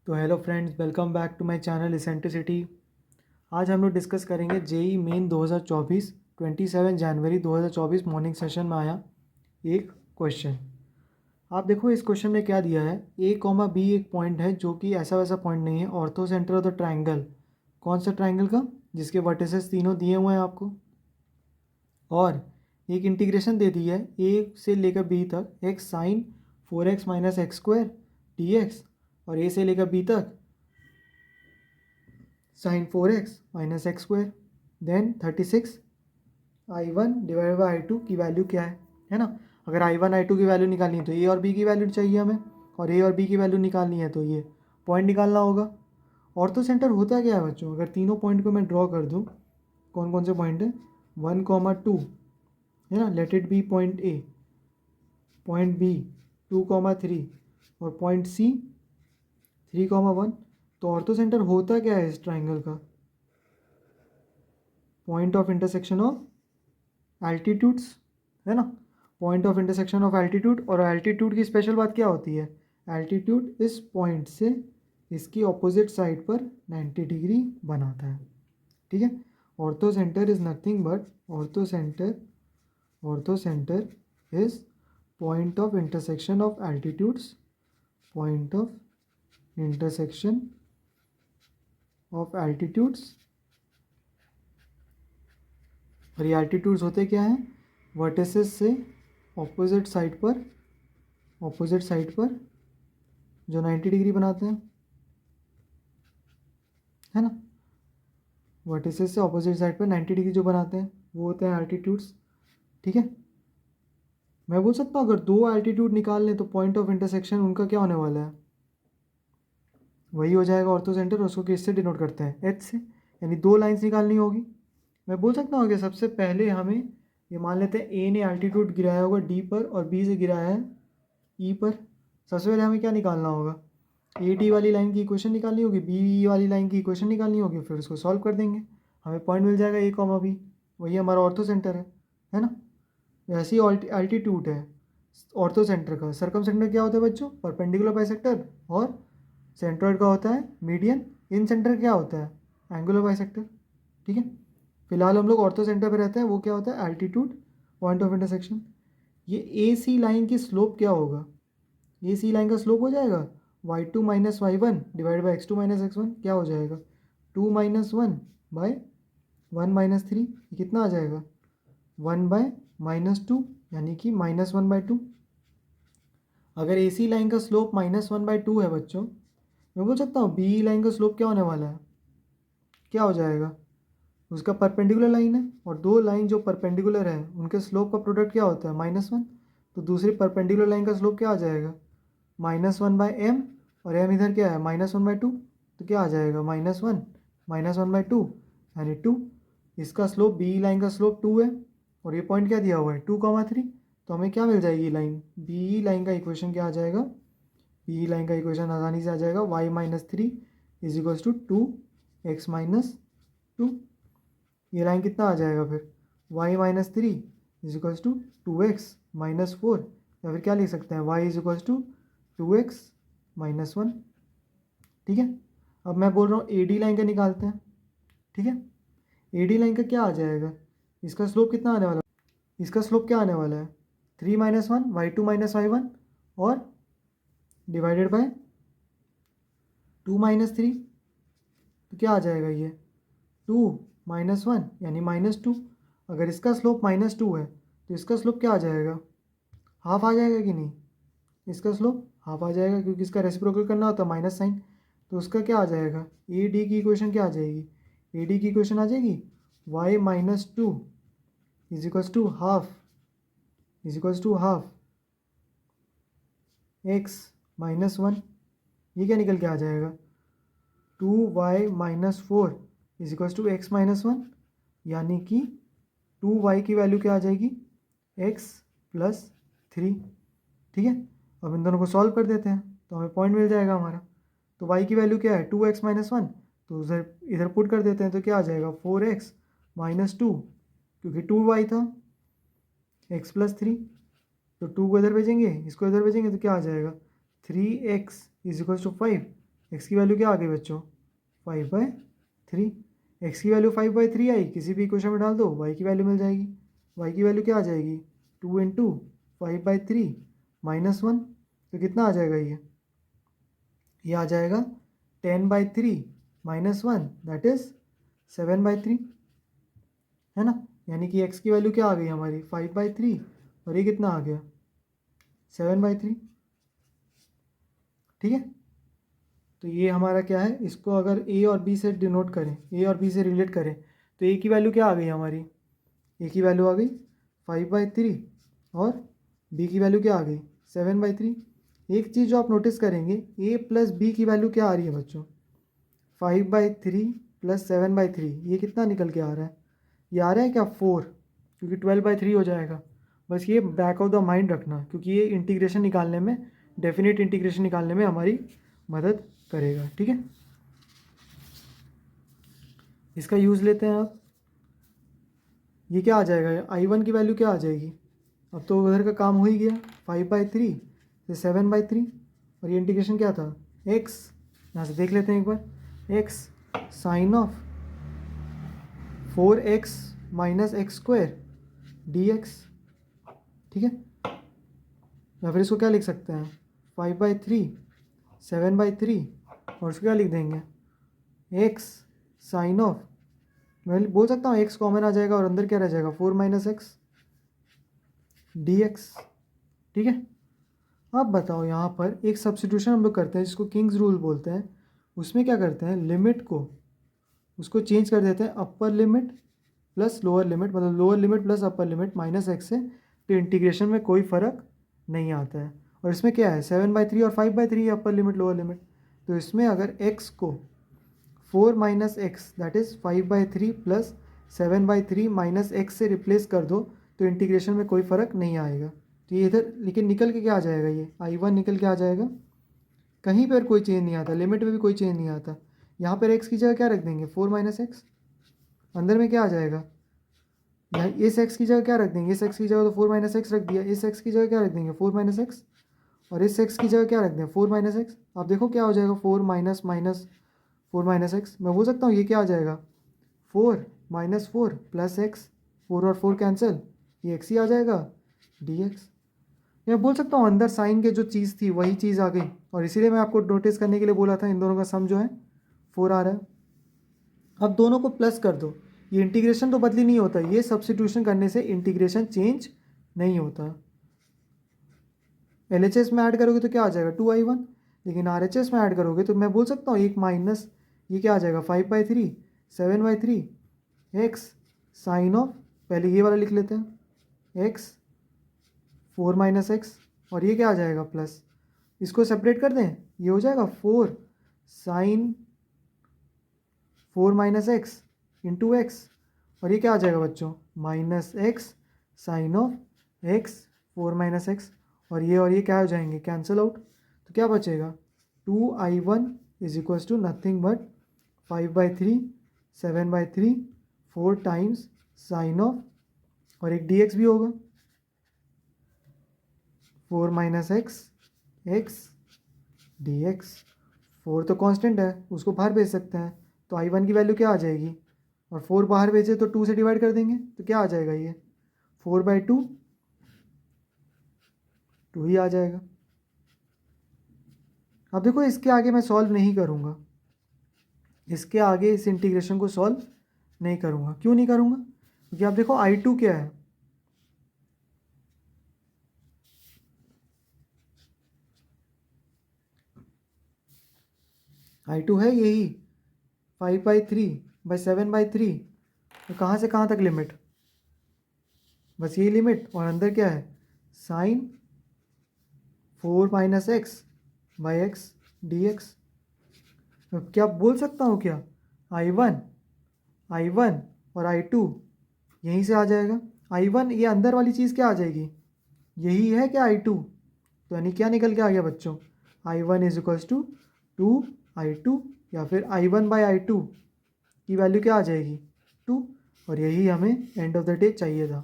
तो hello friends, welcome back to my channel eccentricity. आज हम लोग डिस्कस करेंगे जेई मेन 2024 27 जनवरी 2024 मॉर्निंग सेशन में आया एक क्वेश्चन। आप देखो इस क्वेश्चन में क्या दिया है। ए कॉमा बी एक पॉइंट है जो कि ऐसा वैसा पॉइंट नहीं है, ortho centre of the triangle. कौन सा ट्राइंगल का? जिसके वर्टिसेस तीनों दिए हुए हैं आपको। और एक इंटीग्रेशन दे दी है ए से लेकर बी तक x sine 4x minus x square d, और ए से लेकर बी तक sine 4x minus x square. Then 36 I1 divide by I2 की वैल्यू क्या है ना। अगर I1 I2 की वैल्यू निकालनी है तो ए और बी की वैल्यू चाहिए हमें, और ए और बी की वैल्यू निकालनी है तो ये पॉइंट निकालना होगा। ऑर्थो सेंटर होता क्या है बच्चों? अगर तीनों पॉइंट को मैं ड्रॉ कर दूँ, कौन कौन से पॉइंट है? 1,2 है ना, let it be point A, point B 2,3 और पॉइंट सी 3,1। तो ऑर्थो सेंटर होता क्या है इस ट्राइंगल का? Point of intersection of altitudes, है ना। Point of intersection of altitude, और एल्टीट्यूड की स्पेशल बात क्या होती है? एल्टीट्यूड इस पॉइंट से इसकी ऑपोजिट साइड पर 90 डिग्री बनाता है, ठीक है। Ortho centre is nothing but ortho centre is point of intersection of altitudes, point of intersection of altitudes. और ये एल्टीट्यूड्स होते क्या हैं? वर्टिसेस से ऑपोजिट साइड पर जो 90 डिग्री बनाते हैं, है ना। वर्टिसेस से ऑपोजिट साइड पर 90 डिग्री जो बनाते हैं वो होते हैं एल्टीट्यूड्स, ठीक है। मैं बोल सकता हूँ अगर दो एल्टीट्यूड निकाल लें तो पॉइंट ऑफ इंटरसेक्शन उनका क्या होने वाला है? वही हो जाएगा ऑर्थो सेंटर। उसको किससे डिनोट करते हैं? एच से। यानी दो लाइंस निकालनी होगी। मैं बोल सकता हूँ कि सबसे पहले हमें ये मान लेते हैं ए ने एल्टीट्यूड गिराया होगा डी पर और बी से गिराया है ई पर। सबसे पहले हमें क्या निकालना होगा? ए डी वाली लाइन की इक्वेशन निकालनी होगी, बी वाली लाइन की इक्वेशन निकालनी होगी, फिर उसको सॉल्व कर देंगे, हमें पॉइंट मिल जाएगा ए कॉमा बी। वही हमारा ऑर्थो सेंटर है ना। वैसे ही एल्टीट्यूड है ऑर्थो सेंटर का। सर्कम सेंटर क्या होता है बच्चों? Perpendicular bisector. और सेंट्रॉइड का होता है मीडियन। इन सेंटर क्या होता है? एंगुलर बाइसेक्टर, ठीक है। फिलहाल हम लोग ऑर्थो सेंटर पे रहते हैं। वो क्या होता है? Altitude, point of intersection. ये ए सी लाइन की स्लोप क्या होगा? ए सी लाइन का स्लोप हो जाएगा y2 minus y1 divide by x2 minus x1। क्या हो जाएगा? 2 माइनस 1 बाय 1 माइनस 3। कितना आ जाएगा? 1 बाय माइनस 2, यानी कि माइनस 1 बाई 2। अगर ए सी लाइन का स्लोप माइनस 1 बाई 2 है बच्चों, मैं बोल सकता हूँ बी लाइन का स्लोप क्या होने वाला है? क्या हो जाएगा? उसका परपेंडिकुलर लाइन है, और दो लाइन जो परपेंडिकुलर है उनके स्लोप का प्रोडक्ट क्या होता है? -1। तो दूसरी परपेंडिकुलर लाइन का स्लोप क्या आ जाएगा? -1 बाय एम, और एम इधर क्या है? -1 बाई 2। तो क्या आ जाएगा? -1 बाई 2 यानी 2। इसका स्लोप, बी लाइन का स्लोप 2 है, और ये पॉइंट क्या दिया हुआ है? 2,3। तो हमें क्या मिल जाएगी लाइन? बी लाइन का इक्वेशन क्या आ जाएगा? बी लाइन का इक्वेशन आसानी से आ जाएगा y minus 3 is equals to 2x minus 2। ये लाइन कितना आ जाएगा फिर? y minus 3 is equals to 2x minus 4, या फिर क्या लिख सकते हैं? y is equals to 2x minus 1, ठीक है। अब मैं बोल रहा हूँ ए डी लाइन का निकालते हैं, ठीक है। ए डी लाइन का क्या आ जाएगा? इसका स्लोप कितना आने वाला? इसका स्लोप क्या आने वाला है? 3 माइनस 1 y2 माइनस y1 और डिवाइडेड बाय 2 माइनस 3। तो क्या आ जाएगा ये? 2 माइनस 1 यानी -2। अगर इसका स्लोप -2 है तो इसका स्लोप क्या आ जाएगा? हाफ आ जाएगा कि नहीं? इसका स्लोप हाफ आ जाएगा, क्योंकि इसका रेसिप्रोकल करना होता है माइनस साइन। तो उसका क्या आ जाएगा? ए डी की इक्वेशन क्या आ जाएगी? ए डी की इक्वेशन आ जाएगी y minus 2 is equals to half x minus 1। ये क्या निकल के आ जाएगा? 2y minus 4 is equals to x minus 1, यानी कि 2y की वैल्यू क्या आ जाएगी? x प्लस 3, ठीक है। अब इन दोनों को सॉल्व कर देते हैं तो हमें पॉइंट मिल जाएगा हमारा। तो y की वैल्यू क्या है? 2x minus 1। तो उधर इधर पुट कर देते हैं तो क्या आ जाएगा? 4x माइनस 2, क्योंकि 2y था, x प्लस 3। तो 2 को इधर भेजेंगे, इसको इधर भेजेंगे तो क्या आ जाएगा? 3x is equals to 5, x की वैल्यू क्या आ गई बच्चों 5/3। एक्स की वैल्यू 5/3 आई, किसी भी इक्वेशन में डाल दो, वाई की वैल्यू मिल जाएगी। वाई की वैल्यू क्या आ जाएगी 2 इंटू 5/3 -1, तो कितना आ जाएगा ये आ जाएगा 10/3 -1 दैट इज 7/3, है ना। यानी कि x की वैल्यू क्या आ गई हमारी 5/3 और ये कितना आ गया 7/3। ठीक है, तो ये हमारा क्या है, इसको अगर a और b से डिनोट करें, a और b से रिलेट करें, तो a की वैल्यू क्या आ गई हमारी, a की वैल्यू आ गई 5/3 और b की वैल्यू क्या आ गई 7/3। एक चीज़ जो आप नोटिस करेंगे, a प्लस b की वैल्यू क्या आ रही है बच्चों 5/3 प्लस 7/3, ये कितना निकल के आ रहा है, ये आ रहा है क्या 4, क्योंकि 12/3 हो जाएगा। बस ये बैक ऑफ द माइंड रखना, क्योंकि ये इंटीग्रेशन निकालने में, डेफिनेट इंटीग्रेशन निकालने में हमारी मदद करेगा। ठीक है, इसका यूज़ लेते हैं आप। ये क्या आ जाएगा, I1 की वैल्यू क्या आ जाएगी, अब तो उधर का काम हो ही गया, 5/3 से 7/3, और ये इंटीग्रेशन क्या था x, यहाँ से देख लेते हैं एक बार, x sine of 4x minus x square dx। ठीक है, या फिर इसको क्या लिख सकते हैं 5/3 7/3, और उसको क्या लिख देंगे x साइन ऑफ, मैं बोल सकता हूँ x कॉमन आ जाएगा और अंदर क्या रह जाएगा 4 - x dx। ठीक है, अब बताओ यहाँ पर एक सब्स्टिट्यूशन हम लोग करते हैं जिसको किंग्स रूल बोलते हैं। उसमें क्या करते हैं, लिमिट को उसको चेंज कर देते हैं, upper limit plus lower limit, मतलब lower limit plus upper limit -x से, तो इंटीग्रेशन में कोई फ़र्क नहीं आता है। और इसमें क्या है 7/3 और 5/3 अपर लिमिट लोअर लिमिट, तो इसमें अगर x को 4 - x that is 5/3 plus 7/3 -x से रिप्लेस कर दो, तो इंटीग्रेशन में कोई फ़र्क नहीं आएगा। तो ये इधर लेकिन निकल के क्या आ जाएगा, ये I1 निकल के आ जाएगा, कहीं पर कोई चेंज नहीं आता, लिमिट में भी कोई चेंज नहीं आता। यहाँ पर x की जगह क्या रख देंगे 4 - x, अंदर में क्या आ जाएगा, यहाँ इस x की जगह क्या रख देंगे, इस x की जगह तो 4 - x रख दिया, इस x की जगह क्या रख देंगे 4 - x, और इस x की जगह क्या रख दें 4 - x। आप देखो क्या हो जाएगा 4 माइनस माइनस 4 - x, मैं बोल सकता हूँ ये क्या आ जाएगा 4 - 4 प्लस x, 4 और 4 कैंसिल, ये x ही आ जाएगा dx। मैं बोल सकता हूँ अंदर साइन के जो चीज़ थी वही चीज़ आ गई, और इसीलिए मैं आपको नोटिस करने के लिए बोला था इन दोनों का सम जो है 4 आ रहा है। अब दोनों को प्लस कर दो, ये इंटीग्रेशन तो बदली नहीं होता, ये सब्स्टिट्यूशन करने से इंटीग्रेशन चेंज नहीं होता। LHS में ऐड करोगे तो क्या आ जाएगा 2I1, लेकिन RHS में ऐड करोगे तो मैं बोल सकता हूँ एक माइनस, ये क्या आ जाएगा 5/3 7/3 x साइन ऑफ, पहले ये वाला लिख लेते हैं x 4 - x, और ये क्या आ जाएगा प्लस, इसको सेपरेट कर दें, ये हो जाएगा 4 साइन 4 - x इंटू x, और ये क्या आ जाएगा बच्चों -x sine of x 4 - x, और ये क्या हो जाएंगे कैंसिल आउट, तो क्या बचेगा 2I1 is equals to nothing but 5/3 7/3 4 times sine of, और एक dx भी होगा 4 - x dx। 4 तो कांस्टेंट है, उसको बाहर भेज सकते हैं, तो I1 की वैल्यू क्या आ जाएगी, और 4 बाहर भेजे तो 2 से डिवाइड कर देंगे, तो क्या आ जाएगा ये 4/2 2 ही आ जाएगा। अब देखो इसके आगे मैं सॉल्व नहीं करूँगा, इसके आगे इस इंटीग्रेशन को सॉल्व नहीं करूँगा। क्यों नहीं करूँगा, क्योंकि आप देखो I2 क्या है, I2 है यही 5/3/7/3, तो कहाँ से कहाँ तक लिमिट, बस यही लिमिट, और अंदर क्या है साइन 4 - x/x dx। तो क्या बोल सकता हूँ क्या I1 और I2 यहीं से आ जाएगा। I1 ये अंदर वाली चीज़ क्या आ जाएगी, यही है क्या I2, तो यानी क्या निकल के आ गया बच्चों I1 is equals to 2I2, या फिर I1/I2 की वैल्यू क्या आ जाएगी 2, और यही हमें एंड ऑफ द डे चाहिए था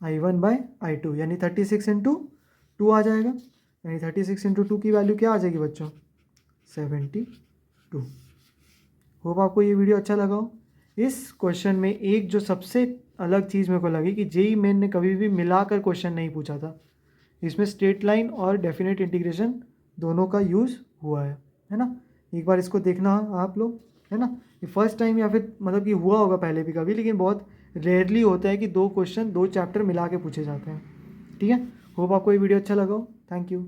I1/I2, यानी 36 इंटू 2 आ जाएगा, यानी 36 इंटू 2 की वैल्यू क्या आ जाएगी बच्चों 72। होप आपको ये वीडियो अच्छा लगा हो। इस क्वेश्चन में एक जो सबसे अलग चीज़ मेरे को लगी कि जेई मेन ने कभी भी मिलाकर क्वेश्चन नहीं पूछा था। इसमें स्ट्रेट लाइन और डेफिनेट इंटीग्रेशन दोनों का यूज़ हुआ है ना। एक बार इसको देखना आप लोग, है ना। ये फर्स्ट टाइम या फिर मतलब कि हुआ होगा पहले भी कभी, लेकिन बहुत रेयरली होता है कि 2 क्वेश्चन 2 चैप्टर मिला के पूछे जाते हैं। ठीक है, होप आपको ये वीडियो अच्छा लगा हो। Thank you.